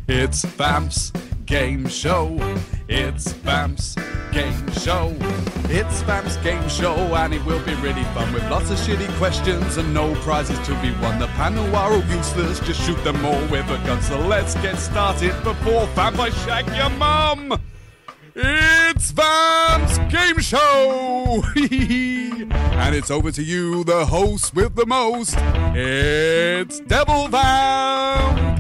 It's Vamp's Game Show. It's Vamp's Game Show. It's Vamp's Game Show, and it will be really fun with lots of shitty questions and no prizes to be won. The panel are all useless, just shoot them all with a gun. So let's get started before Vamp I shag your mum. It's Vamp's Game Show! And it's over to you, the host with the most. It's Devil Vamp!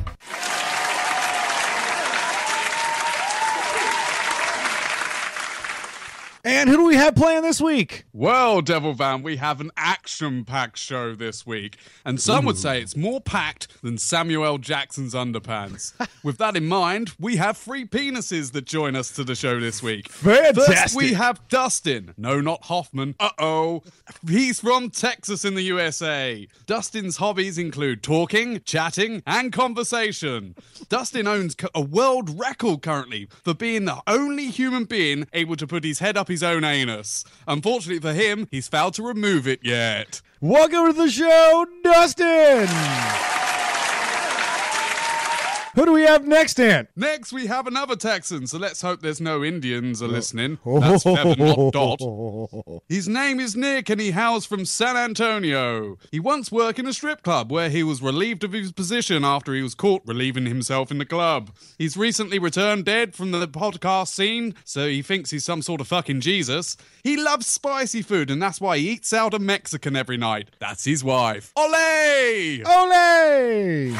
And who do we have playing this week? Well, Devil Vamp, we have an action-packed show this week. And some would say it's more packed than Samuel L. Jackson's underpants. With that in mind, we have 3 penises that join us to the show this week. Fantastic. First, we have Dustin. No, not Hoffman. Uh-oh. He's from Texas in the USA. Dustin's hobbies include talking, chatting, and conversation. Dustin owns a world record currently for being the only human being able to put his head up his own anus. Unfortunately for him, he's failed to remove it yet. Welcome to the show, Dustin! Who do we have next, Ant? Next, we have another Texan, so let's hope there's no Indians listening. That's Feather, not Dot. His name is Nick, and he hails from San Antonio. He once worked in a strip club where he was relieved of his position after he was caught relieving himself in the club. He's recently returned dead from the podcast scene, so he thinks he's some sort of fucking Jesus. He loves spicy food, and that's why he eats out a Mexican every night. That's his wife. Ole! Ole!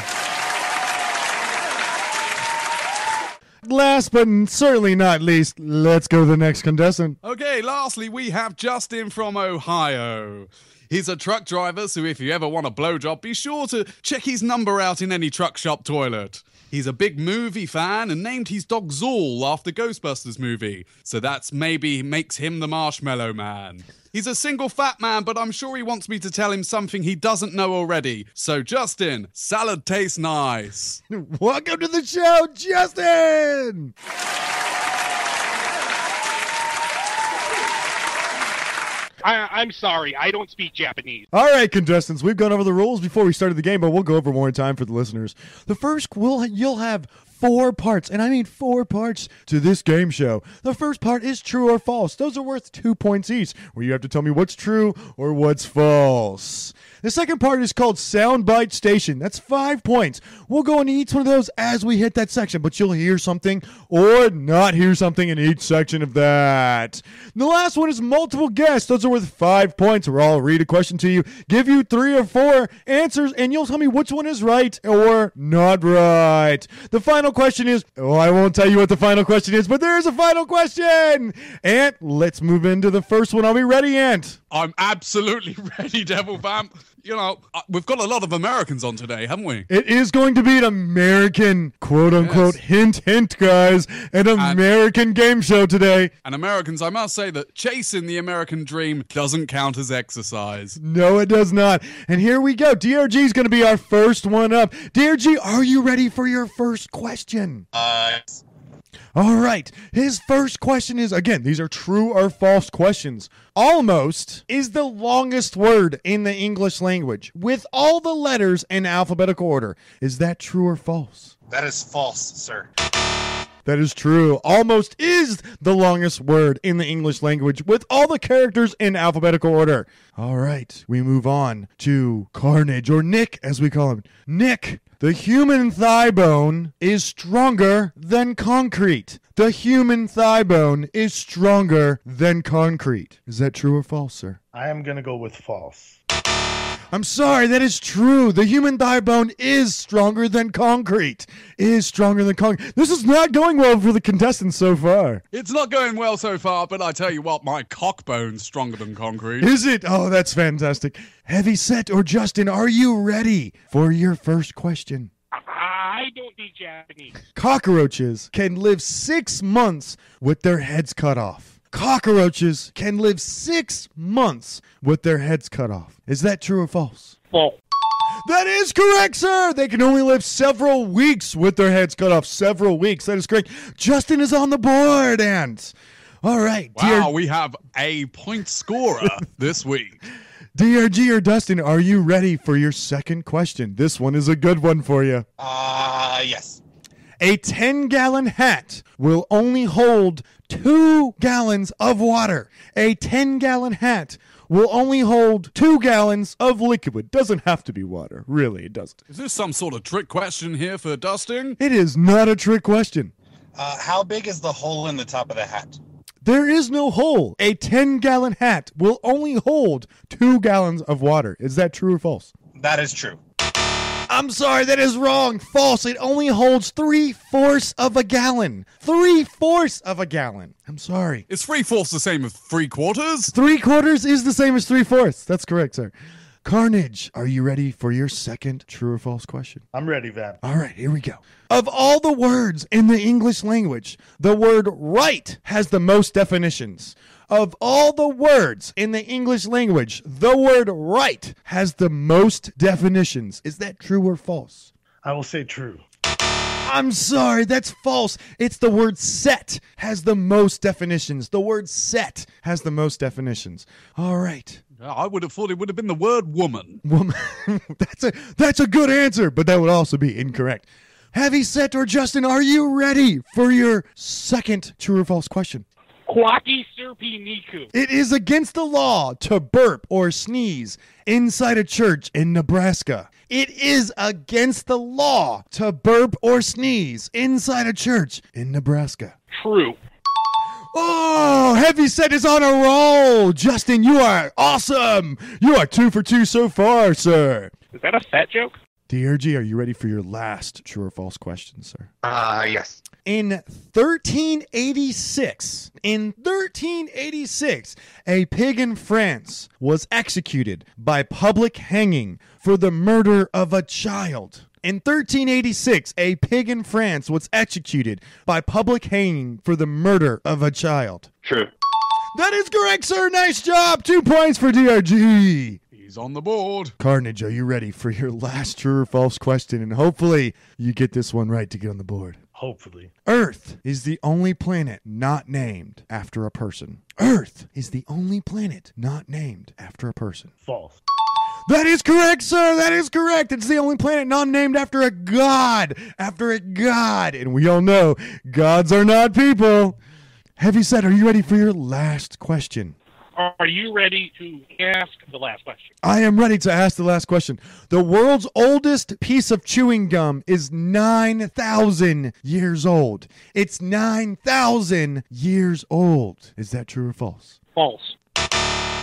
Last but certainly not least, let's go to the next contestant. Okay, lastly, we have Justin from Ohio. He's a truck driver, so if you ever want a blowjob, be sure to check his number out in any truck shop toilet. He's a big movie fan and named his dog Zool after Ghostbusters movie, so that's maybe makes him the Marshmallow Man. He's a single fat man, but I'm sure he wants me to tell him something he doesn't know already. So, Justin, salad tastes nice. Welcome to the show, Justin! I'm sorry, I don't speak Japanese. All right, contestants, we've gone over the rules before we started the game, but we'll go over more in time for the listeners. The first, you'll have 4 parts, and I mean 4 parts to this game show. The first part is true or false. Those are worth 2 points each, where you have to tell me what's true or what's false. The second part is called Soundbite Station. That's 5 points. We'll go into each one of those as we hit that section, but you'll hear something or not hear something in each section of that. And the last one is Multiple Guess. Those are worth 5 points, where I'll read a question to you, give you 3 or 4 answers, and you'll tell me which one is right or not right. The final question is, I won't tell you what the final question is, but there is a final question. Ant, let's move into the first one. Are we ready, Ant? I'm absolutely ready, Devil Vamp. You know, we've got a lot of Americans on today, haven't we? It is going to be an American, quote-unquote, hint, guys, an American game show today. And Americans, I must say that chasing the American dream doesn't count as exercise. No, it does not. And here we go. DRG is going to be our first one up. DRG, are you ready for your first question? All right. His first question is, again, these are true or false questions. Almost is the longest word in the English language with all the letters in alphabetical order. Is that true or false? That is false, sir. That is true. Almost is the longest word in the English language with all the characters in alphabetical order. All right. We move on to Carnage, or Nick, as we call him. Nick. The human thigh bone is stronger than concrete. The human thigh bone is stronger than concrete. Is that true or false, sir? I am going to go with false. I'm sorry, that is true. The human thigh bone is stronger than concrete. Is stronger than concrete. This is not going well for the contestants so far. It's not going well so far, but I tell you what, my cock bone's stronger than concrete. Is it? Oh, that's fantastic. Heavyset or Justin, are you ready for your first question? I don't speak Japanese. Cockroaches can live 6 months with their heads cut off. Cockroaches can live 6 months with their heads cut off. Is that true or false? False. That is correct, sir. They can only live several weeks with their heads cut off. Several weeks. That is correct. Justin is on the board, and all right. Wow, we have a point scorer this week. DRG or Dustin, are you ready for your second question? This one is a good one for you. Yes. A 10-gallon hat will only hold 2 gallons of water. A 10-gallon hat will only hold 2 gallons of liquid. Doesn't have to be water. Really, it doesn't. Is this some sort of trick question here for dusting? It is not a trick question. How big is the hole in the top of the hat? There is no hole. A 10-gallon hat will only hold 2 gallons of water. Is that true or false? That is true. I'm sorry, that is wrong. False. It only holds 3/4 of a gallon. 3/4 of a gallon. I'm sorry. Is 3/4 the same as 3/4? 3/4 is the same as 3/4. That's correct, sir. Carnage, are you ready for your second true or false question? I'm ready, Vamp. All right, here we go. Of all the words in the English language, the word right has the most definitions. Of all the words in the English language, the word right has the most definitions. Is that true or false? I will say true. I'm sorry, that's false. It's the word set has the most definitions. The word set has the most definitions. All right. I would have thought it would have been the word woman. Woman. That's a good answer, but that would also be incorrect. Heavy Set or Justin, are you ready for your second true or false question? Kwaki Serpi Niku. It is against the law to burp or sneeze inside a church in Nebraska. It is against the law to burp or sneeze inside a church in Nebraska. True. Oh, Heavy Set is on a roll. Justin, you are awesome. You are 2 for 2 so far, sir. Is that a fat joke? DRG, are you ready for your last true or false question, sir? Yes. In 1386, a pig in France was executed by public hanging for the murder of a child. In 1386, a pig in France was executed by public hanging for the murder of a child. True. That is correct, sir. Nice job. 2 points for DRG. He's on the board. Carnage, are you ready for your last true or false question? And hopefully you get this one right to get on the board. Hopefully. Earth is the only planet not named after a person. Earth is the only planet not named after a person. False. That is correct, sir. That is correct. It's the only planet not named after a god. After a god. And we all know gods are not people. Heavy Set, are you ready for your last question? Are you ready to ask the last question? I am ready to ask the last question. The world's oldest piece of chewing gum is 9,000 years old. It's 9,000 years old. Is that true or false? False.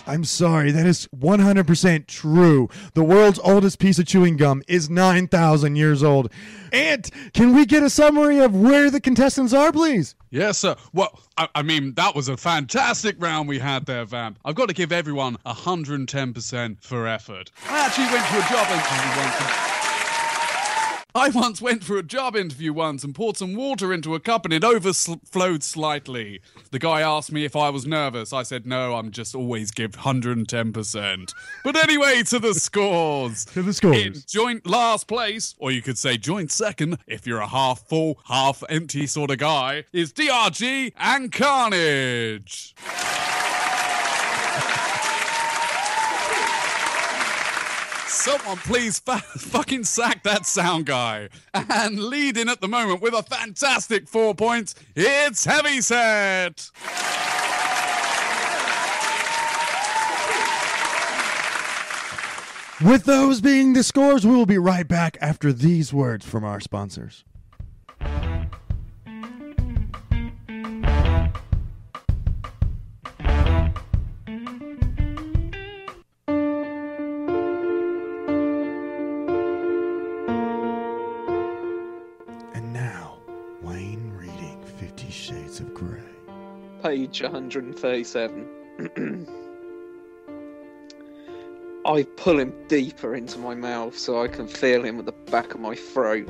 I'm sorry, that is 100% true. The world's oldest piece of chewing gum is 9,000 years old. Ant, can we get a summary of where the contestants are, please? Yes, sir. Well, I mean, that was a fantastic round we had there, Vamp. I've got to give everyone 110% for effort. I actually went to a job interview once. I once went for a job interview once and poured some water into a cup and it overflowed slightly. The guy asked me if I was nervous. I said, no, I'm just always give 110%. But anyway, to the scores. To the scores. In joint last place, or you could say joint second, if you're a half full, half empty sort of guy, is DRG and Carnage. Someone please fucking sack that sound guy. And leading at the moment with a fantastic 4 points, it's Heavy Set. With those being the scores, we will be right back after these words from our sponsors. Page 137. I pull him deeper into my mouth so I can feel him at the back of my throat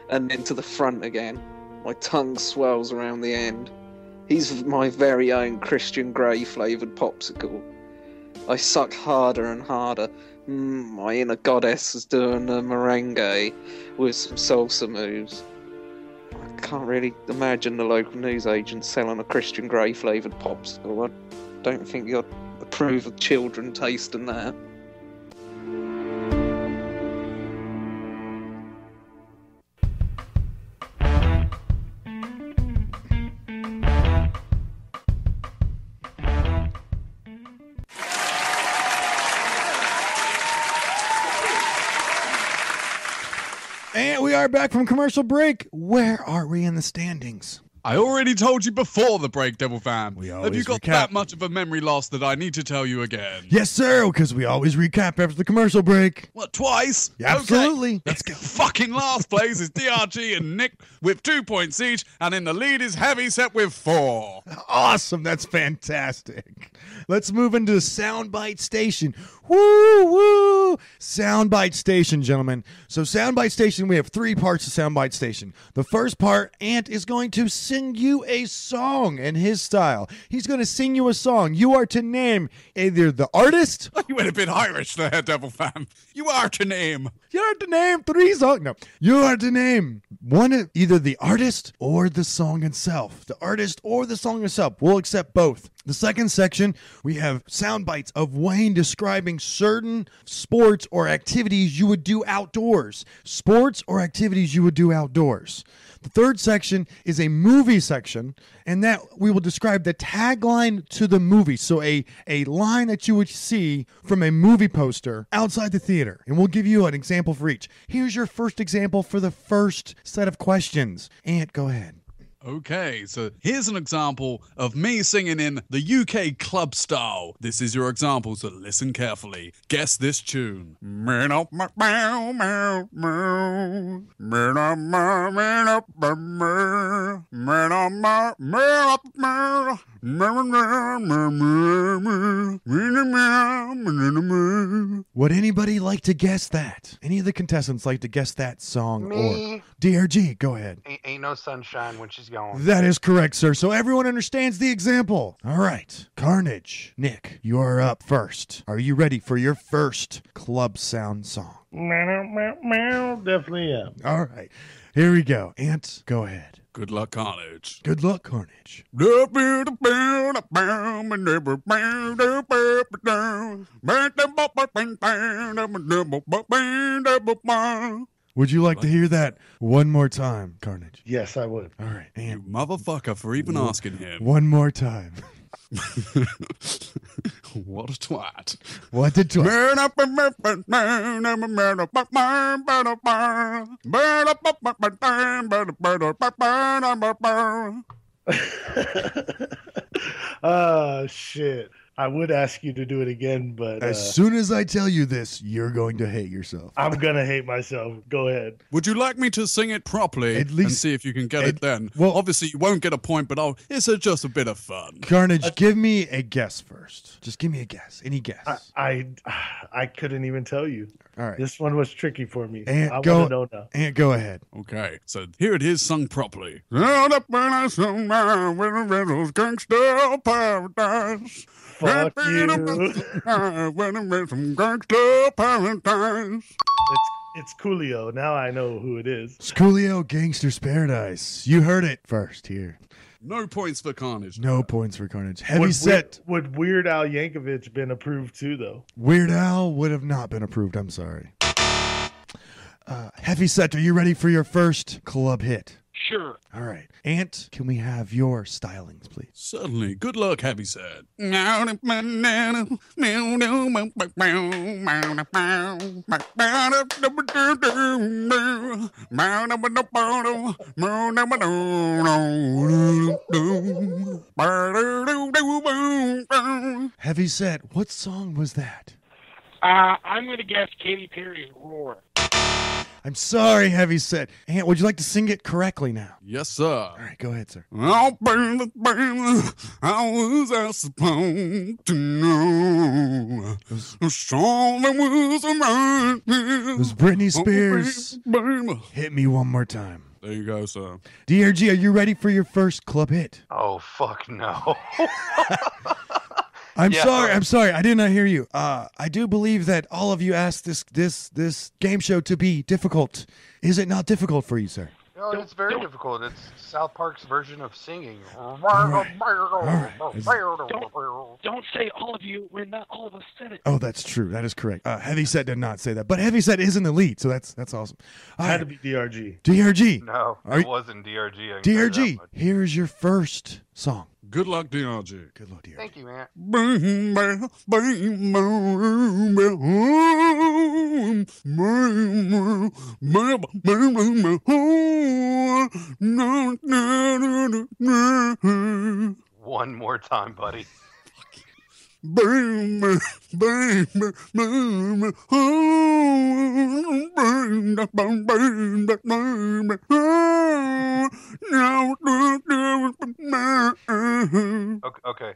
and then to the front again. My tongue swells around the end. He's my very own Christian Grey flavoured popsicle. I suck harder and harder. My inner goddess is doing a merengue with some salsa moves. I can't really imagine the local newsagent selling a Christian Grey flavoured popsicle. I don't think you'd approve of children tasting that. And we are back from commercial break. Where are we in the standings? I already told you before the break, Devil Fan. We Have always you got recap. that much of a memory loss that I need to tell you again? Yes, sir, because we always recap after the commercial break. What, twice? Yeah, absolutely. Okay. Let's go. Fucking last place is DRG and Nick with 2 points each, and in the lead is Heavy Set with 4. Awesome. That's fantastic. Let's move into Soundbite Station. Woo, woo. Soundbite Station, gentlemen. So Soundbite Station, we have 3 parts of Soundbite Station. The first part, Ant is going to sing you a song in his style. He's going to sing you a song. You are to name either the artist. You went a bit Irish there, Devil Fan. You are to name. You are to name 3 songs. No, you are to name one, either the artist or the song itself. The artist or the song itself. We'll accept both. The second section, we have sound bites of Wayne describing certain sports or activities you would do outdoors. Sports or activities you would do outdoors. The third section is a movie section, and that we will describe the tagline to the movie. So a line that you would see from a movie poster outside the theater. And we'll give you an example for each. Here's your first example for the first set of questions. Ant, go ahead. Okay, so here's an example of me singing in the UK club style. This is your example, so listen carefully. Guess this tune. Would anybody like to guess that? Any of the contestants like to guess that song? Me. Or DRG, go ahead. Ain't no sunshine when she's gone. That is correct, sir. So everyone understands the example. All right. Carnage. Nick, you are up first. Are you ready for your first club sound song? Definitely am. All right. Here we go. Ant, go ahead. Good luck, Carnage. Good luck, Carnage. Would you like to hear that one more time, Carnage? Yes, I would. All right. You And motherfucker for even asking him. one more time. What a twat. What did you... Shit. I would ask you to do it again, but As soon as I tell you this, you're going to hate yourself. I'm gonna hate myself. Go ahead. Would you like me to sing it properly At least- and see if you can get it then? well- Obviously, you won't get a point, but it's just a bit of fun. Carnage, give me a guess first. Just give me a guess. Any guess. I couldn't even tell you. All right. This one was tricky for me. Ant, I go, want to know now. Ant, go ahead. Okay, so here it is sung properly. Fuck you. It's Coolio. Now I know who it is. Coolio Gangster's Paradise. You heard it first here. No points for Carnage. No points for Carnage. Heavy Set. Would Weird Al Yankovic been approved too, though? Weird Al would have not been approved. I'm sorry. Heavy Set, are you ready for your first club hit? Sure. All right. Ant, can we have your stylings, please? Certainly. Good luck, Heavy said. Heavy Set, what song was that? I'm going to guess Katy Perry's Roar. I'm sorry, Heavy Set. Ant, would you like to sing it correctly now? Yes, sir. All right, go ahead, sir. Oh, baby, baby, how was I supposed to know? The storm that was around me. It was Britney Spears. Oh, baby. Hit me one more time. There you go, sir. DRG, are you ready for your first club hit? Oh, fuck no. I'm Yeah, sorry. right. I'm sorry. I did not hear you. I do believe that all of you asked this game show to be difficult. Is it not difficult for you, sir? No, it's very difficult. It's South Park's version of singing. Don't say all of you when not all of us said it. Oh, that's true. That is correct. Heavy Set did not say that, but Heavy Set is in the lead, so that's awesome. All Had to right. be DRG. DRG. No, Are it you- wasn't DRG. I can tell you that DRG. much. Here's your first song. Good luck, DRG. Good luck, dear. Thank you, man. One more time, buddy. Okay,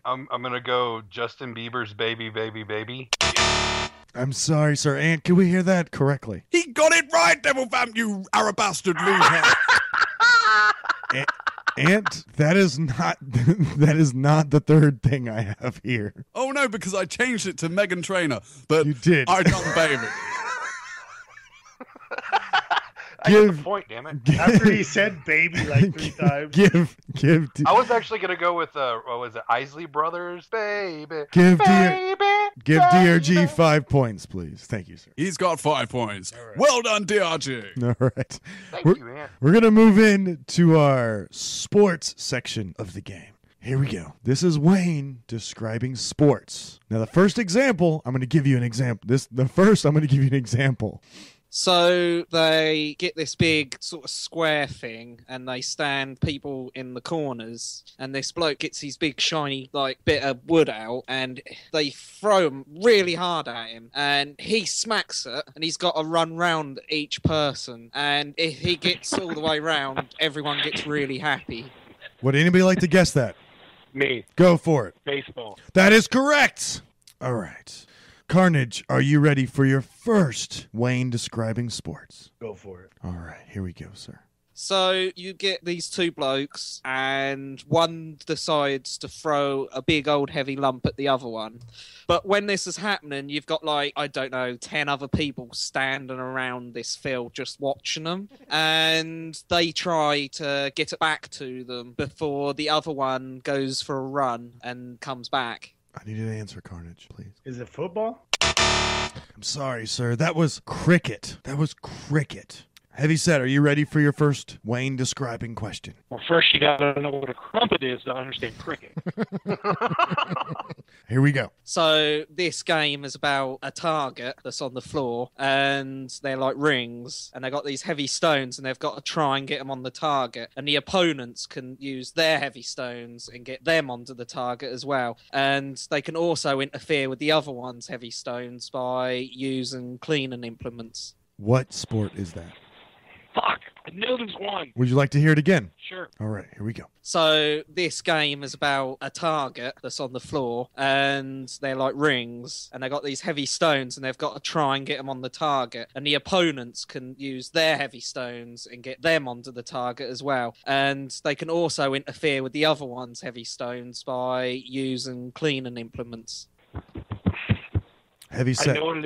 I'm gonna go Justin Bieber's Baby, Baby, Baby. I'm sorry, sir. Ant, can we hear that correctly? He got it right, Devil Vamp, you Arabastard loser. Ant, that is not the third thing I have here. Oh no, because I changed it to Megan Trainor, but You did. I done baby. I get the point, damn it. After he said baby like 3 times. Give. I was actually gonna go with what was it, Isley Brothers, Baby, Give Baby. Give DRG 5 points, please. Thank you, sir. He's got 5 points. Well done, DRG. All right. Thank you, man. We're going to move in to our sports section of the game. Here we go. This is Wayne describing sports. Now, the first example, I'm going to give you an example. I'm going to give you an example. So they get this big sort of square thing and they stand people in the corners, and this bloke gets his big shiny like bit of wood out and they throw him really hard at him and he smacks it and he's got to run round each person, and if he gets all the way round, everyone gets really happy. Would anybody like to guess that? Me. Go for it. Baseball. That is correct. All right. Carnage, are you ready for your first Wayne describing sports? Go for it. All right, here we go, sir. So you get these two blokes and one decides to throw a big old heavy lump at the other one. But when this is happening, you've got 10 other people standing around this field just watching them. And they try to get it back to them before the other one goes for a run and comes back. I need an answer, Carnage, please. Is it football? I'm sorry, sir. That was cricket. Heavy Set, are you ready for your first Wayne describing question? Well, first you gotta know what a crumpet is to understand cricket. Here we go. So this game is about a target that's on the floor, and they're like rings, and they've got these heavy stones, and they've got to try and get them on the target. And the opponents can use their heavy stones and get them onto the target as well. And they can also interfere with the other one's heavy stones by using cleaning implements. What sport is that? Fuck! I knew there's one. Would you like to hear it again? Sure. All right, here we go. So this game is about a target that's on the floor, and they're like rings, and they've got these heavy stones, and they've got to try and get them on the target. And the opponents can use their heavy stones and get them onto the target as well. And they can also interfere with the other one's heavy stones by using cleaning implements. Heavy Set. I know what it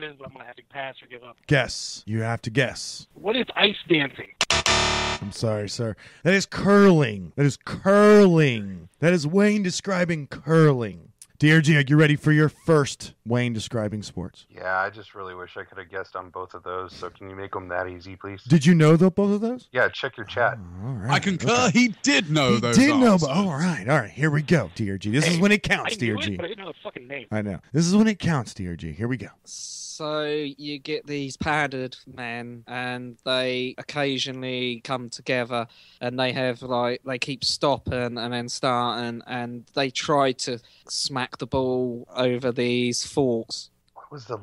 is, but I'm gonna have to pass or give up. Guess. You have to guess. What is ice dancing? I'm sorry, sir. That is curling. That is Wayne describing curling. DRG, are you ready for your first Wayne describing sports? Yeah, I just really wish I could have guessed on both of those. So can you make them that easy, please? Did you know both of those? Yeah, check your chat. All right. I concur. Okay. He did know He those did know, answers. but all right. Here we go, DRG. This is when it counts, I knew DRG. it, but I didn't know the fucking name. I know. This is when it counts, DRG. Here we go. So you get these padded men, and they occasionally come together, and they have they keep stopping and then starting, and they try to smack the ball over these forks. What was the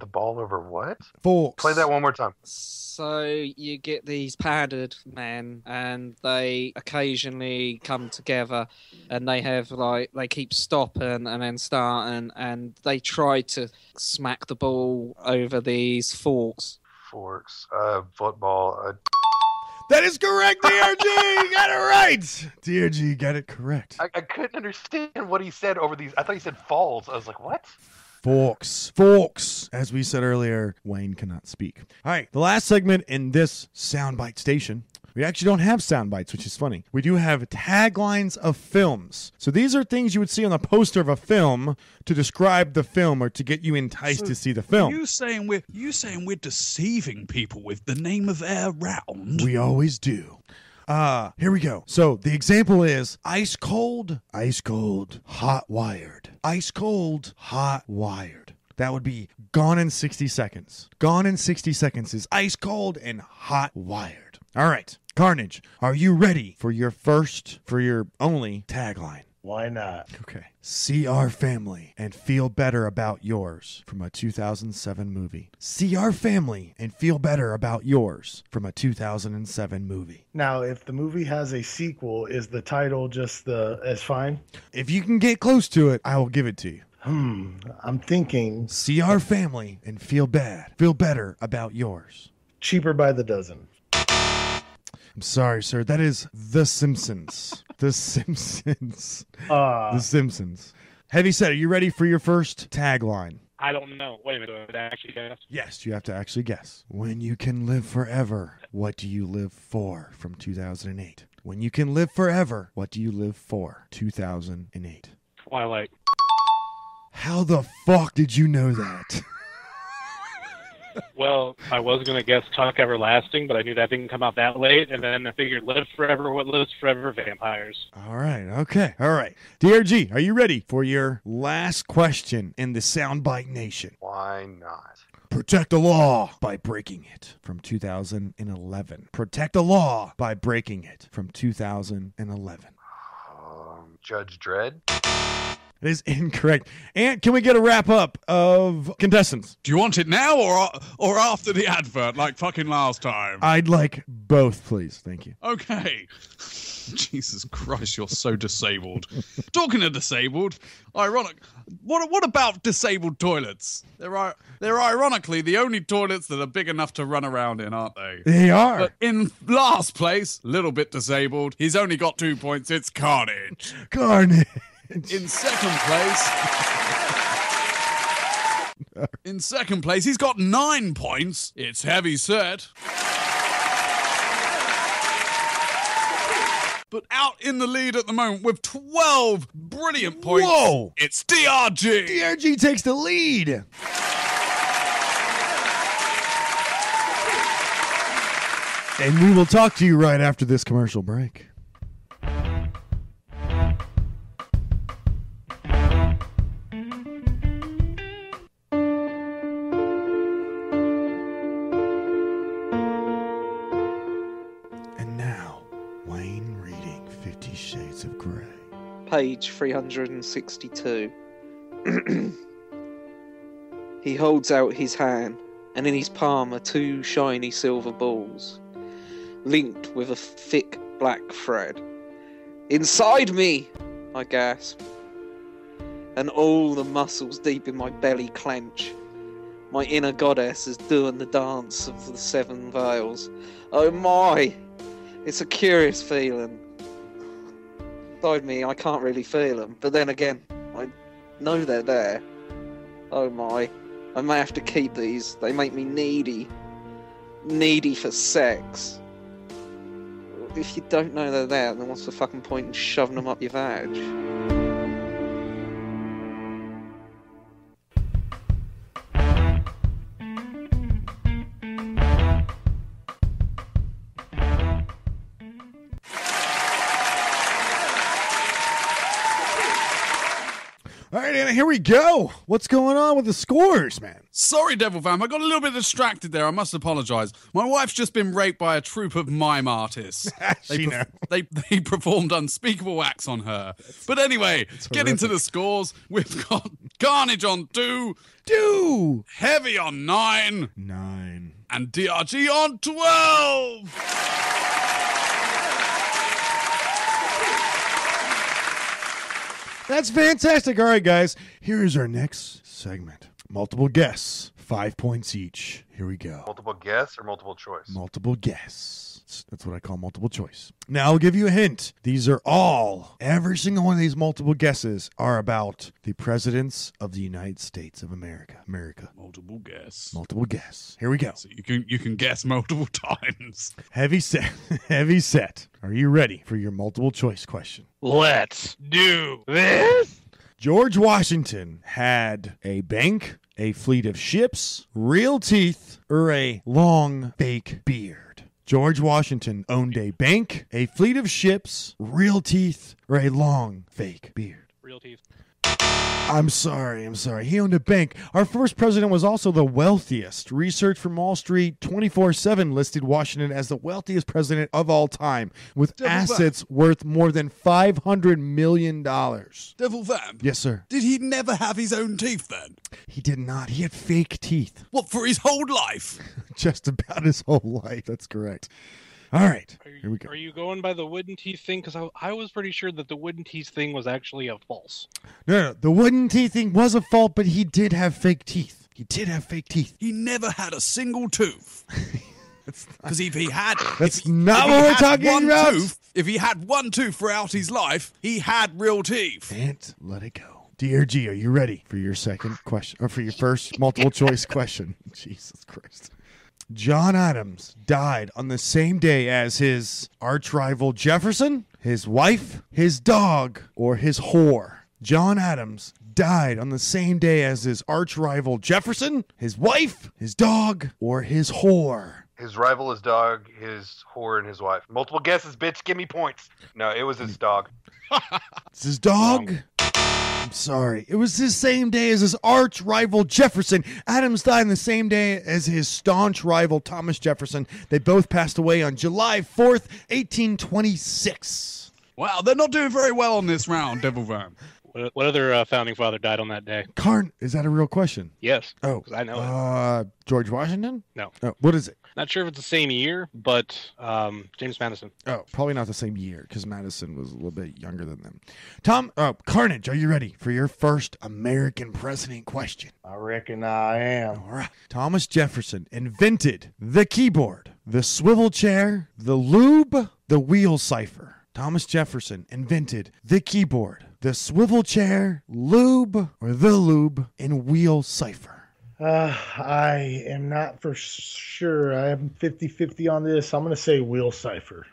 ball over what? Forks. Play that one more time. So you get these padded men, and they occasionally come together, and they have they keep stopping and then starting, and they try to smack the ball over these forks. Forks. Football. That is correct, DRG. You got it right. DRG got it correct. I couldn't understand what he said over these. I thought he said falls. I was like, what? Forks. As we said earlier, Wayne cannot speak. All right, the last segment in this soundbite station. We actually don't have sound bites, which is funny. We do have taglines of films. So these are things you would see on the poster of a film to describe the film or to get you enticed to see the film. You saying we're deceiving people with the name of our round? We always do. Here we go. So the example is ice cold, hot wired. Ice cold, hot wired. That would be Gone in 60 Seconds. Gone in 60 Seconds is ice cold and hot wired. All right. Carnage, are you ready for your only tagline? Why not? Okay. See our family and feel better about yours from a 2007 movie. See our family and feel better about yours from a 2007 movie. Now, if the movie has a sequel, is the title just as fine? If you can get close to it, I will give it to you. I'm thinking See our family and feel better about yours. Cheaper by the Dozen. I'm sorry, sir. That is The Simpsons. The Simpsons. Ah. The Simpsons. Heavy Set, are you ready for your first tagline? I don't know. Wait a minute. Do I actually guess? Yes, you have to actually guess. When you can live forever, what do you live for? From 2008. When you can live forever, what do you live for? 2008. Twilight. How the fuck did you know that? Well, I was going to guess Tuck Everlasting, but I knew that didn't come out that late, and then I figured Live Forever, what lives forever? Vampires. All right, okay, all right. DRG, are you ready for your last question in the Soundbite Nation? Why not? Protect the law by breaking it from 2011. Protect the law by breaking it from 2011. Judge Dredd? It is incorrect. And can we get a wrap up of contestants? Do you want it now or after the advert, like fucking last time? I'd like both, please. Thank you. Okay. Jesus Christ, you're so disabled. Talking of disabled, ironic. What about disabled toilets? They're ironically the only toilets that are big enough to run around in, aren't they? They are. But in last place, little bit disabled. He's only got 2 points. It's Carnage. Carnage. In second place, he's got 9 points. It's Heavy Set. But out in the lead at the moment with 12 brilliant points. Whoa! It's DRG. DRG takes the lead. And we will talk to you right after this commercial break. Page 362. He holds out his hand, and in his palm are 2 shiny silver balls, linked with a thick black thread. "Inside me!" I gasp, and all the muscles deep in my belly clench. My inner goddess is doing the dance of the 7 veils. Oh my! It's a curious feeling. Inside me, I can't really feel them, but then again, I know they're there. Oh my, I may have to keep these. They make me needy for sex. If you don't know they're there, then what's the fucking point in shoving them up your vag? All right, Anna, here we go. What's going on with the scores, man? Sorry, Devil Vamp. I got a little bit distracted there. I must apologise. My wife's just been raped by a troupe of mime artists. They performed unspeakable acts on her. But anyway, get into the scores. We've got Carnage on 2. Heavy on 9. And DRG on 12. That's fantastic. All right, guys. Here is our next segment. Multiple guess. 5 points each. Here we go. Multiple guess or multiple choice? Multiple guess. That's what I call multiple choice. Now, I'll give you a hint. These are every single one of these multiple guesses are about the presidents of the United States of America. Multiple guess. Multiple guess. Here we go. So you can guess multiple times. Heavy set. Heavy set. Are you ready for your multiple choice question? Let's do this. George Washington had a bank, a fleet of ships, real teeth, or a long fake beard. George Washington owned a bank, a fleet of ships, real teeth, or a long fake beard? Real teeth. I'm sorry. He owned a bank. Our first president was also the wealthiest. Research from Wall Street 24/7 listed Washington as the wealthiest president of all time, with assets worth more than $500 million. Devil Vamp? Yes, sir. Did he never have his own teeth then? He did not. He had fake teeth. What, for his whole life? Just about his whole life. That's correct. All right. Here we go. Are you going by the wooden teeth thing? Because I was pretty sure that the wooden teeth thing was actually a false. No. The wooden teeth thing was a fault, but he did have fake teeth. He never had a single tooth. Because if he had... That's not what we're talking about. If he had one tooth throughout his life, he had real teeth. And let it go. DRG, are you ready for your second question? Or for your first multiple choice question? Jesus Christ. John Adams died on the same day as his arch rival Jefferson, his wife, his dog, or his whore. John Adams died on the same day as his arch rival Jefferson, his wife, his dog, or his whore. His rival, his dog, his whore, and his wife. Multiple guesses, bitch. Give me points. No, it was his dog. It's his dog? I'm sorry. It was the same day as his arch rival Jefferson. Adams died on the same day as his staunch rival Thomas Jefferson. They both passed away on July 4th, 1826. Wow, they're not doing very well on this round, Devil Vamp. What other founding father died on that day? Is that a real question? Yes. Oh, 'cause I know it. George Washington? No. Oh, what is it? Not sure if it's the same year, but James Madison. Oh, probably not the same year because Madison was a little bit younger than them. Carnage, are you ready for your first American president question? I reckon I am. All right. Thomas Jefferson invented the keyboard, the swivel chair, the lube, the wheel cipher. Thomas Jefferson invented the keyboard, the swivel chair, lube, or the lube, and wheel cipher. I am not for sure. I am 50-50 on this. I'm going to say wheel cipher.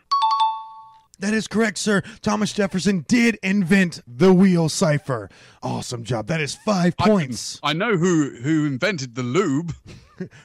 That is correct, sir. Thomas Jefferson did invent the wheel cipher. Awesome job. That is 5 points. I know who invented the lube.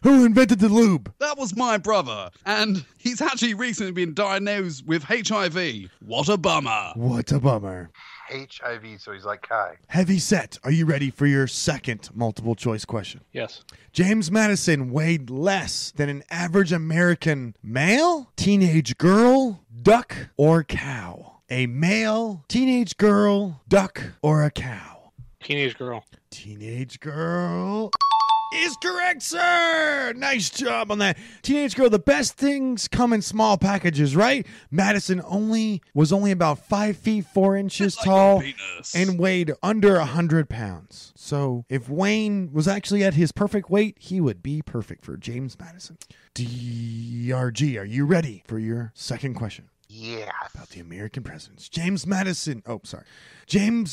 Who invented the lube? That was my brother. And he's actually recently been diagnosed with HIV. What a bummer. What a bummer. HIV, so he's like Kai. Heavy set. Are you ready for your second multiple choice question? Yes. James Madison weighed less than an average American male, teenage girl, duck, or cow. A male, teenage girl, duck, or a cow. Teenage girl. Teenage girl is correct, sir. Nice job on that. Teenage girl, the best things come in small packages, right? Madison was only about 5 feet 4 inches tall and weighed under 100 pounds. So if Wayne was actually at his perfect weight, he would be perfect for James Madison. DRG, are you ready for your second question? Yeah. About the American presidents. James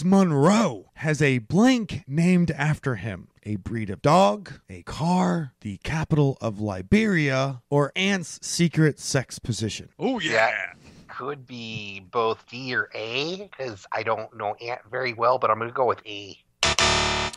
Monroe has a blank named after him. A breed of dog, a car, the capital of Liberia, or Ant's secret sex position. Oh, yeah. Could be both D or A, because I don't know Ant very well, but I'm going to go with A.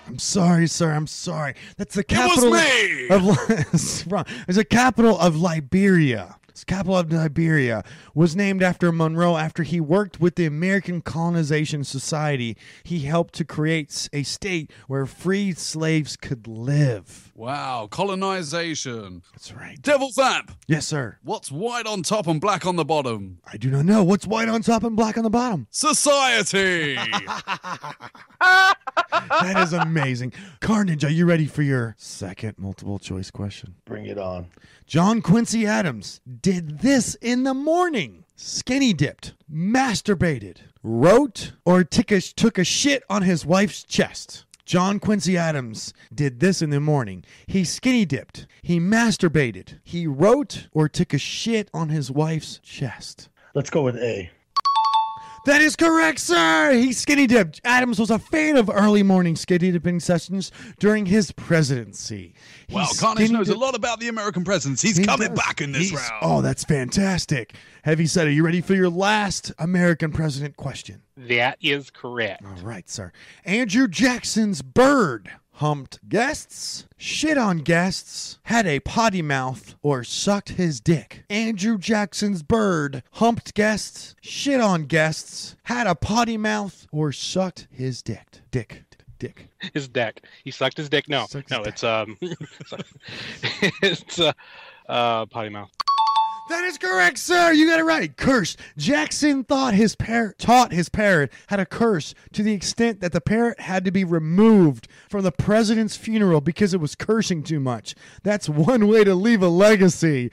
I'm sorry, sir. I'm sorry. That's the capital It was me! wrong. It's the capital of Liberia. Its capital of Liberia was named after Monroe after he worked with the American Colonization Society. He helped to create a state where freed slaves could live. Wow, colonization. That's right. Devil Vamp. Yes, sir. What's white on top and black on the bottom? I do not know. What's white on top and black on the bottom? Society. That is amazing. Carnage, are you ready for your second multiple choice question? Bring it on. John Quincy Adams did this in the morning. Skinny dipped, masturbated, wrote, or took a shit on his wife's chest. John Quincy Adams did this in the morning. He skinny dipped, he masturbated, he wrote, or took a shit on his wife's chest. Let's go with A. That is correct, sir. He skinny dipped. Adams was a fan of early morning skinny dipping sessions during his presidency. Wow, Carnage knows a lot about the American presidents. He's coming back in this round. Oh, that's fantastic. Heavy set, are you ready for your last American president question? That is correct. All right, sir. Andrew Jackson's bird humped guests, shit on guests, had a potty mouth, or sucked his dick? Andrew Jackson's bird humped guests, shit on guests, had a potty mouth, or sucked his dick? Dick. His deck. He sucked his dick. No, Sucked no, his it's potty mouth. That is correct, sir. You got it right. Cursed. Jackson taught his parrot how to curse to the extent that the parrot had to be removed from the president's funeral because it was cursing too much. That's one way to leave a legacy.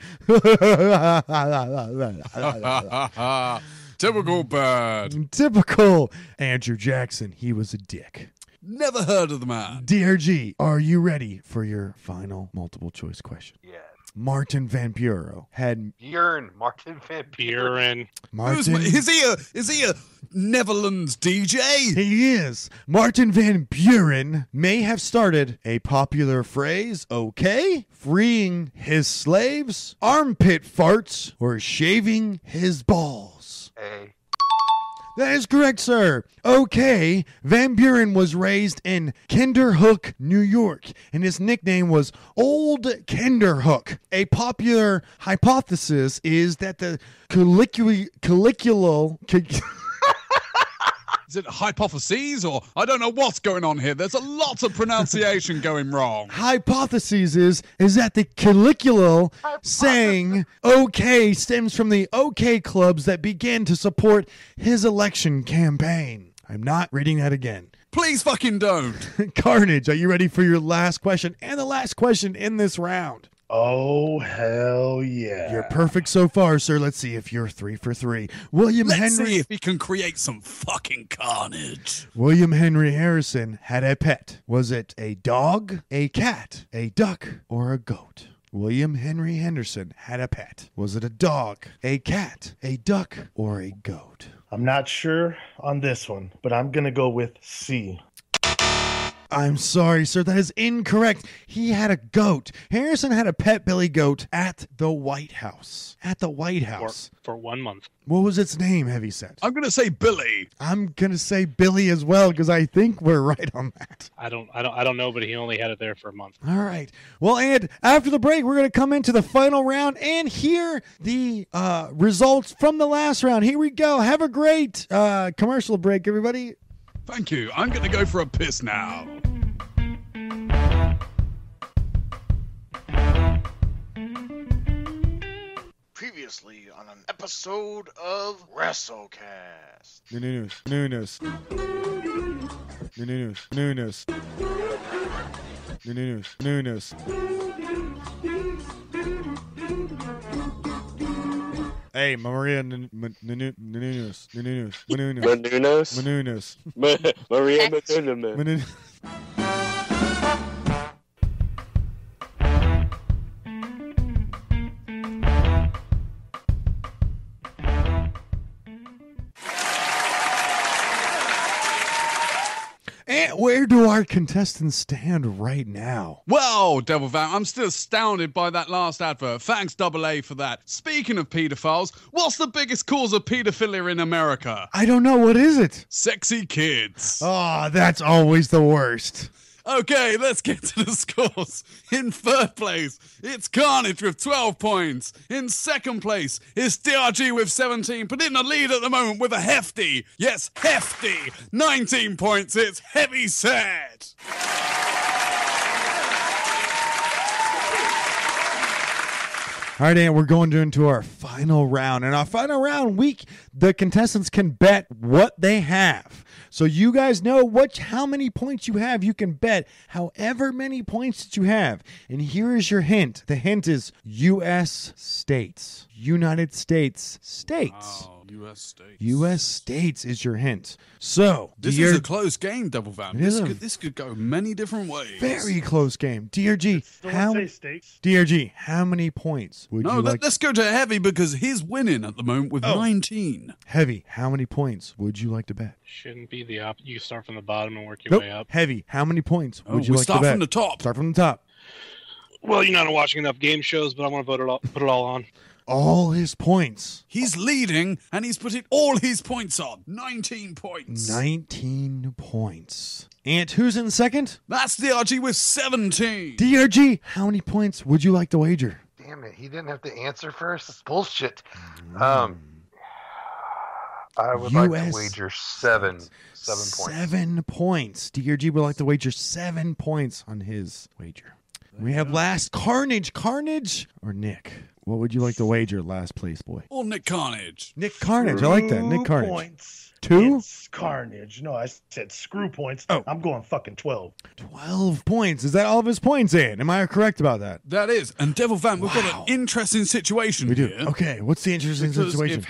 Typical bird. Typical Andrew Jackson. He was a dick. Never heard of the man. DRG, are you ready for your final multiple choice question? Yeah. Martin Van Buren had Martin Van Buren. Martin. Is he a Netherlands DJ? He is. Martin Van Buren may have started a popular phrase, okay, freeing his slaves, armpit farts, or shaving his balls. A. That is correct, sir. Okay, Van Buren was raised in Kinderhook, New York, and his nickname was Old Kinderhook. A popular hypothesis is that the collicular Is it hypotheses or I don't know what's going on here? There's a lot of pronunciation going wrong. hypothesis is that the collicular saying okay stems from the OK clubs that began to support his election campaign. I'm not reading that again. Please fucking don't. Carnage, are you ready for your last question and the last question in this round? Oh, hell yeah. You're perfect so far, sir. Let's see if you're 3 for 3. William Let's Henry see if he can create some fucking carnage. William Henry Harrison had a pet. Was it a dog, a cat, a duck, or a goat? William Henry Henderson had a pet. Was it a dog, a cat, a duck, or a goat? I'm not sure on this one, but I'm going to go with C. I'm sorry, sir. That is incorrect. He had a goat. Harrison had a pet billy goat at the White House. At the White House. For 1 month. What was its name, Heavyset? I'm going to say Billy. I'm going to say Billy as well because I think we're right on that. I don't know, but he only had it there for a month. All right. Well, and after the break, we're going to come into the final round and hear the results from the last round. Here we go. Have a great commercial break, everybody. Thank you. I'm going to go for a piss now. Previously on an episode of WrestleCast. Newness. Hey, Maria Menounos. Maria Menounos. And where do our contestants stand right now? Well, Devil Vamp, I'm still astounded by that last advert. Thanks, Double A, for that. Speaking of pedophiles, what's the biggest cause of pedophilia in America? I don't know. What is it? Sexy kids. Oh, that's always the worst. Okay, let's get to the scores. In third place, it's Carnage with 12 points. In second place, it's DRG with 17, but in the lead at the moment with a hefty, 19 points. It's Heavyset. All right, and we're going into our final round. In our final round week, the contestants can bet what they have. So you guys know how many points you have. You can bet however many points that you have. And here is your hint. The hint is U.S. states. United States states. Oh, U.S. states. U.S. states is your hint. So, This is a close game, Double Vamp. It is This could go many different ways. very close game. DRG, Say states. DRG, how many points would you like? Let's go to Heavy because he's winning at the moment with 19. Heavy, how many points would you like to bet? Shouldn't be the op. You start from the bottom and work your Nope. way up. Heavy, how many points Oh, would you we like to start bet? from the top. Start from the top. Well, you're not watching enough game shows, but I want to put it all on. all his points. He's leading, and he's putting all his points on. 19 points. 19 points. And who's in second? That's DRG with 17. DRG, how many points would you like to wager? Damn it, he didn't have to answer first. It's bullshit. I would like to wager 7 points. 7 points. DRG would like to wager 7 points on his wager. We have last Carnage. Carnage or Nick? What would you like to wager last place, boy? Or Nick Carnage. Nick Carnage. I like that. Nick Carnage. Points. 2? It's Carnage. No, I said screw points. Oh. I'm going fucking 12. 12 points. Is that all of his points, Ian? Am I correct about that? That is. And Devil Vamp, we've got an interesting situation We do. here. Okay, what's the interesting Because situation?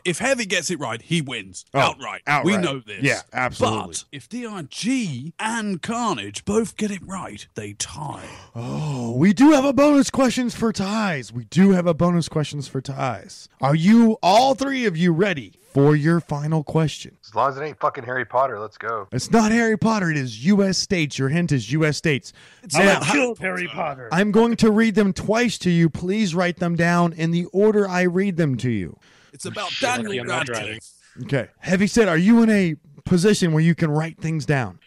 if Heavy gets it right, he wins. Oh, outright. We know this. Yeah, absolutely. But if DRG and Carnage both get it right, they tie. Oh, we do have a bonus questions for ties. Are you, all three of you, ready for your final question? As long as it ain't fucking Harry Potter, let's go. It's not Harry Potter. It is U.S. states. Your hint is U.S. states. I killed Harry Potter. I'm going to read them twice to you. Please write them down in the order I read them to you. It's about Lucky Daniel I'm not driving. Radcliffe. Okay. Heavy said, are you in a position where you can write things down?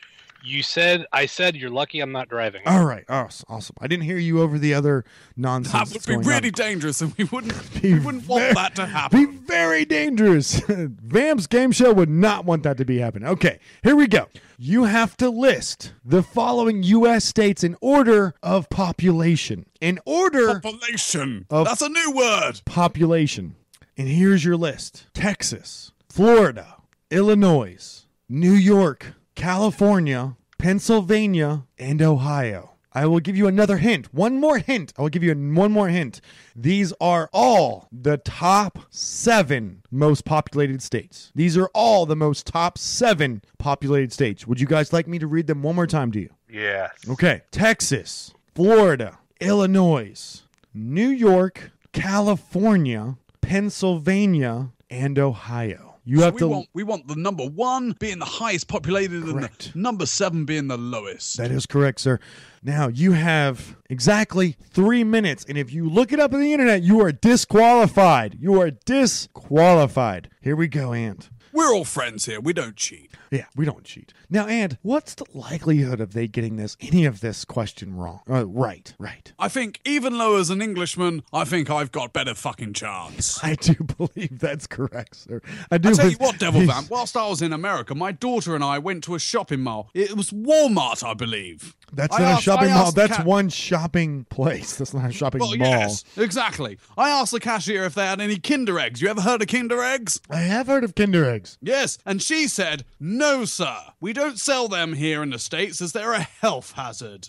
I said you're lucky I'm not driving. All right. Oh, awesome. I didn't hear you over the other nonsense. That would that's be going really on. dangerous, and we wouldn't Be want that to happen. Be very dangerous. Vamp's game show would not want that to be happening. Okay, here we go. You have to list the following U.S. states in order of population. In order Population. of That's a new word. population. And here's your list. Texas, Florida, Illinois, New York, California, Pennsylvania, and Ohio. I will give you another hint. One more hint. I will give you one more hint. These are all the top 7 most populated states. These are all the most top 7 populated states. Would you guys like me to read them one more time to you? Yes. Okay. Texas, Florida, Illinois, New York, California, Pennsylvania, and Ohio. You have we want the number 1 being the highest populated Correct. and the number 7 being the lowest. That is correct, sir. Now, you have exactly 3 minutes, and if you look it up on the internet, you are disqualified. You are disqualified. Here we go, Ant. We're all friends here. We don't cheat. Yeah, we don't cheat. Now, Ant, what's the likelihood of they getting any of this question wrong? Right. I think even though as an Englishman, I think I've got better fucking chance. I do believe that's correct, sir. I I do. tell you what, Devil Vamp, whilst I was in America, my daughter and I went to a shopping mall. It was Walmart, I believe. That's I not a asked- shopping I mall. asked the That's one shopping place. That's not a shopping Well, mall. yes, exactly. I asked the cashier if they had any Kinder Eggs. You ever heard of Kinder Eggs? I have heard of Kinder Eggs. Yes, and she said, "No, sir. We don't sell them here in the States as they're a health hazard."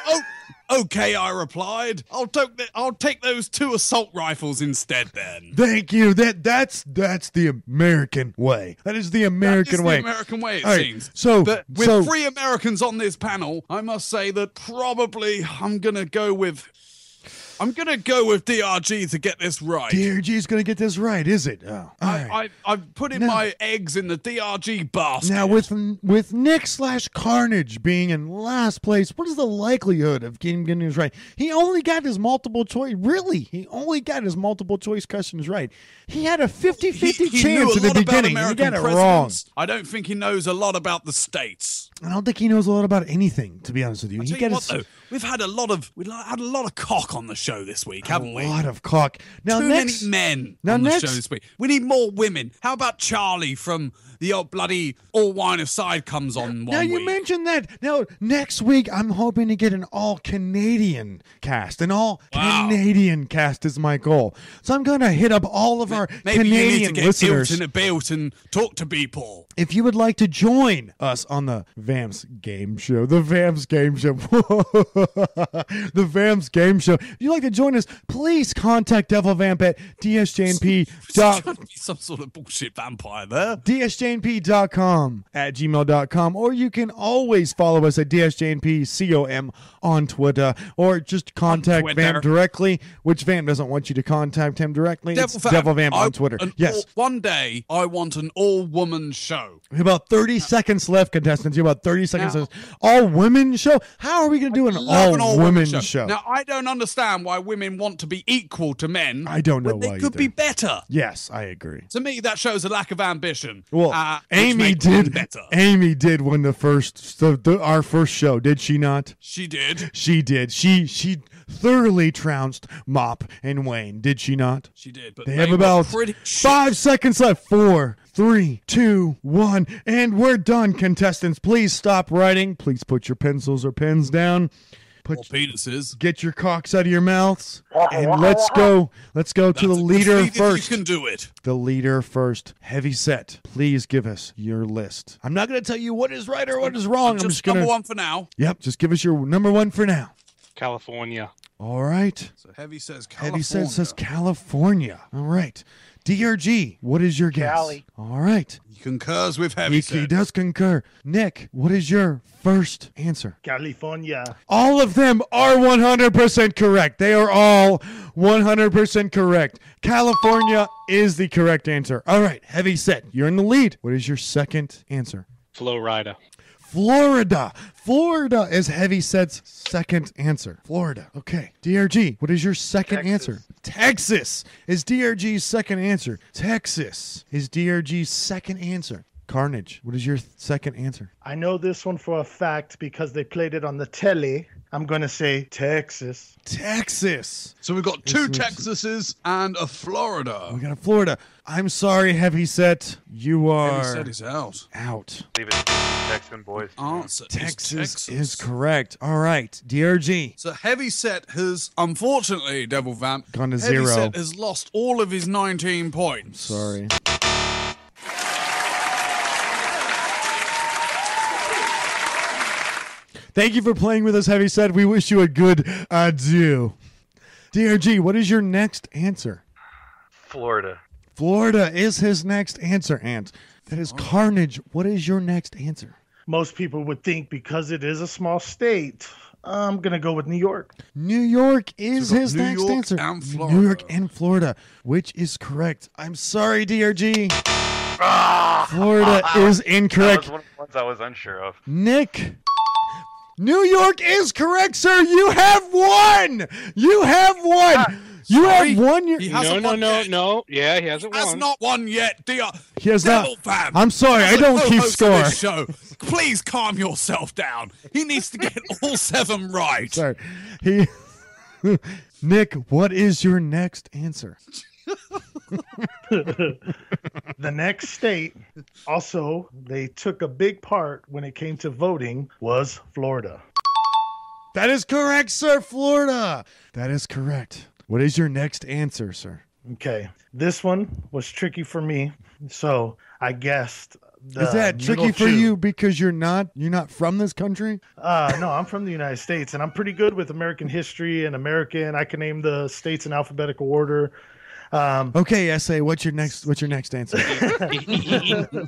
Oh, okay, I replied. I'll take those 2 assault rifles instead then. Thank you. That's the American way. That is the American It's way. the American way, it All right, seems. so- but with so- 3 Americans on this panel, I must say that probably I'm gonna go with DRG to get this right. DRG's going to get this right, is it? Oh, all right. I've put in Now- my eggs in the DRG basket. Now, with Nick/Carnage being in last place, what is the likelihood of getting this right? He only got his multiple choice. Really, he only got his multiple choice questions right. He had a 50-50 He chance knew in a the lot about beginning. He American got it wrong. presidents. I don't think he knows a lot about the states. I don't think he knows a lot about anything, to be honest with you. I'll He tell you got what, though, we've had a lot of cock on the show this week, haven't we? a lot of cock. Now, Too next, many men now on the next- show this week. We need more women. How about Charlie from the old bloody All Wine Aside comes on one Now you week? mentioned that. Now next week I'm hoping to get an all Canadian cast. An all Canadian cast is my goal. So I'm gonna hit up all of our Maybe you need to Canadian get listeners. built in a built and talk to people. If you would like to join us on the Vamps Game Show, the Vamps Game Show, the Vamps Game Show. If you'd like to join us, please contact Devil Vamp at dsjnp. Trying to be some sort of bullshit vampire there. dsjnp.com, at gmail.com, or you can always follow us at dsjnpcom on Twitter, or just contact Vamp directly, which Vamp doesn't want you to contact him directly. It's Devil Vamp on Twitter. Yes. One day, I want an all-woman show. We have about 30 seconds left, contestants. You have about 30 seconds left. All-women show? How are we going to do an all-women show? Now, I don't understand why women want to be equal to men. I don't know why they could be better. Yes, I agree. To me, that shows a lack of ambition. Well, Amy did win the first, our first show, did she not? She did. She did. She thoroughly trounced Mop and Wayne, did she not? She did. But they have about 5 seconds left. 4, 3, 2, 1, and we're done, contestants. Please stop writing. Please put your pencils or pens down. Or penises. Get your cocks out of your mouths, and let's go. Let's go to the leader first. You can do it. The leader first. Heavy Set, please give us your list. I'm not going to tell you what is right or what is wrong. I'm just going to number one for now. Yep, just give us your number one for now. California. All right. So Heavy says California. Heavy Set says California. All right. DRG, what is your guess? Cali. All right. He concurs with Heavy Set. He does concur. Nick, what is your first answer? California. All of them are 100% correct. They are all 100% correct. California is the correct answer. All right, Heavy Set, you're in the lead. What is your second answer? Florida. Florida. Florida is Heavy Set's second answer. Florida. Okay. DRG, what is your second answer? Texas is DRG's second answer. Texas is DRG's second answer. Carnage, what is your second answer? I know this one for a fact because they played it on the telly. I'm going to say Texas. Texas. So we've got two Texases and a Florida. We got a Florida. I'm sorry, Heavy Set. You are... Heavy Set is out. Out. Leave it to Texan boys. Answer Texas is correct. All right, DRG. So Heavy Set has, unfortunately, Devil Vamp, gone to Heavy 0. Set has lost all of his 19 points. Sorry. Thank you for playing with us, Heavy Set. We wish you a good adieu. DRG, what is your next answer? Florida. Florida is his next answer, Ant. That is Carnage. What is your next answer? Most people would think because it is a small state, I'm going to go with New York. New York is his next answer. And Florida. New York and Florida, which is correct. I'm sorry, DRG. Florida is incorrect. That was one of the ones I was unsure of. Nick. New York is correct, sir. You have won. You have won. You have won your... No. Yeah, he hasn't won. Has not won yet, He has Devil not. Vamp. I'm sorry, I don't keep Co-host of score. this show. Please calm yourself down. He needs to get all 7 right. Sorry. Nick, what is your next answer? The next state, also, they took a big part when it came to voting, was Florida. That is correct, sir. Florida. That is correct. What is your next answer, sir? Okay. This one was tricky for me, so I guessed the Is that tricky for you because you're not from this country? No, I'm from the United States, and I'm pretty good with American history and American. I can name the states in alphabetical order. Okay, SA, what's your next answer?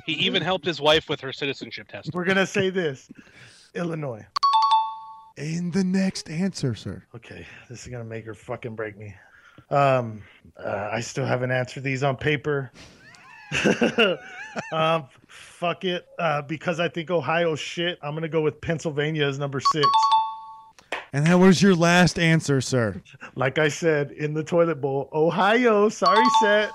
He even helped his wife with her citizenship test. We're going to say this. Illinois. In the next answer, sir. Okay, this is going to make her fucking break me. I still haven't answered these on paper. Fuck it. Because I think Ohio's shit, I'm going to go with Pennsylvania as number 6. And that was your last answer, sir. Like I said, in the toilet bowl, Ohio. Sorry, Set.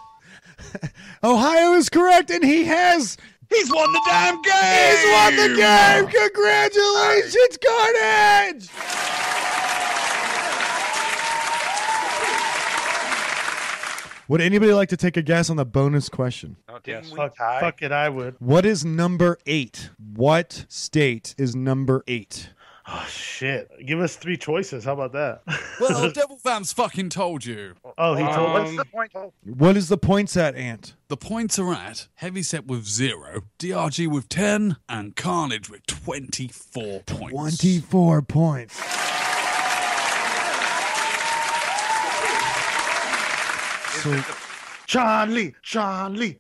Ohio is correct, and he's won the damn game. He's won the game. Congratulations, Carnage. Would anybody like to take a guess on the bonus question? Yes, fuck it, I would. What is number 8? What state is number 8? Oh, shit. Give us 3 choices. How about that? Well, Devil Vamp's fucking told you. Oh, he told What's us? the point? What is the points at, Ant? The points are at Heavy Set with 0, DRG with 10, and Carnage with 24 points. 24 points. So, Sean Lee.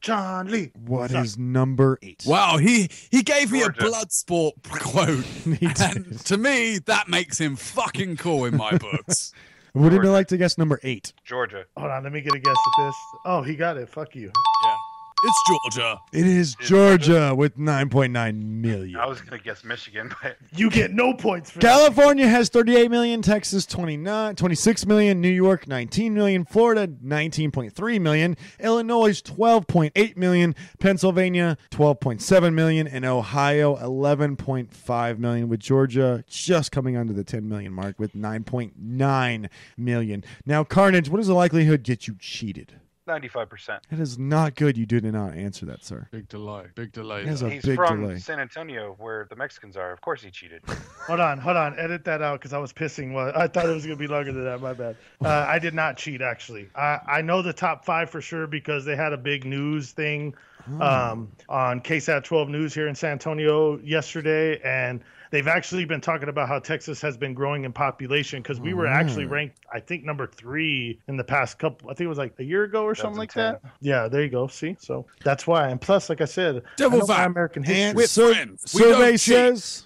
What is number 8? Wow, he gave me a Georgia. blood sport quote. And to me, that makes him fucking cool in my books. Would anybody like to guess number 8? Georgia. Hold on, let me get a guess at this. Oh, he got it. Fuck you. Yeah. It's Georgia. It is Georgia with 9.9 million. I was gonna guess Michigan, but You get no points for California has 38 million, Texas 26 million, New York 19 million, Florida 19.3 million, Illinois 12.8 million, Pennsylvania 12.7 million, and Ohio 11.5 million, with Georgia just coming under the 10 million mark with 9.9 million. Now, Carnage, what is the likelihood that you cheated? 95%. It is not good you did not answer that, sir. Big delay. Big delay. It is a He's big from delay. San Antonio, where the Mexicans are. Of course he cheated. Hold on. Edit that out because I was pissing. I thought it was going to be longer than that. My bad. I did not cheat, actually. I know the top 5 for sure because they had a big news thing on KSAT 12 News here in San Antonio yesterday. And they've actually been talking about how Texas has been growing in population because we were actually ranked, I think, number 3 in the past couple. I think it was like a year ago or something like that. Yeah, there you go. See, so that's why. And plus, like I said, Devil I know my Vamp. American And history. We're friends. We don't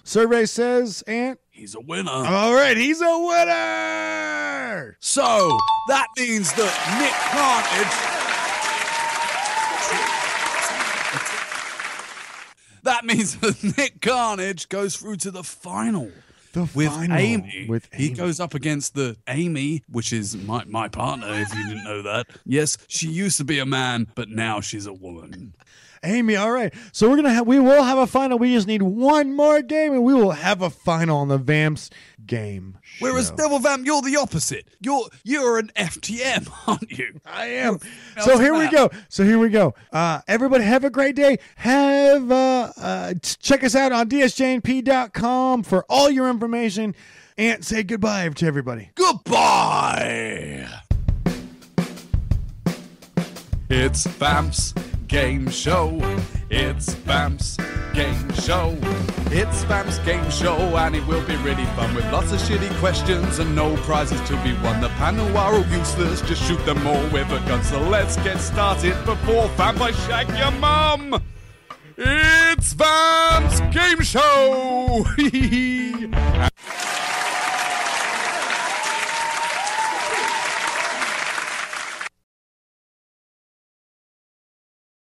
survey says, Ant. He's a winner. All right, he's a winner. So that means that Nick Carnage. That means that Nick Carnage goes through to the final. With Amy. He goes up against the Amy, which is my partner, if you didn't know that. Yes, she used to be a man, but now she's a woman. Amy, all right. So we will have a final. We just need one more game, and we will have a final on the Vamps game. Whereas show. Devil Vamp, you're the opposite. You're an FTM, aren't you? I am. So here we go. Everybody have a great day. Check us out on dsjnp.com for all your information. And say goodbye to everybody. Goodbye. It's Vamp's Game Show. It's Vamp's Game Show. It's Vamp's Game Show, and it will be really fun with lots of shitty questions and no prizes to be won. The panel are all useless, just shoot them all with a gun. So let's get started before Vamp I shag your mum. It's Vamp's Game Show.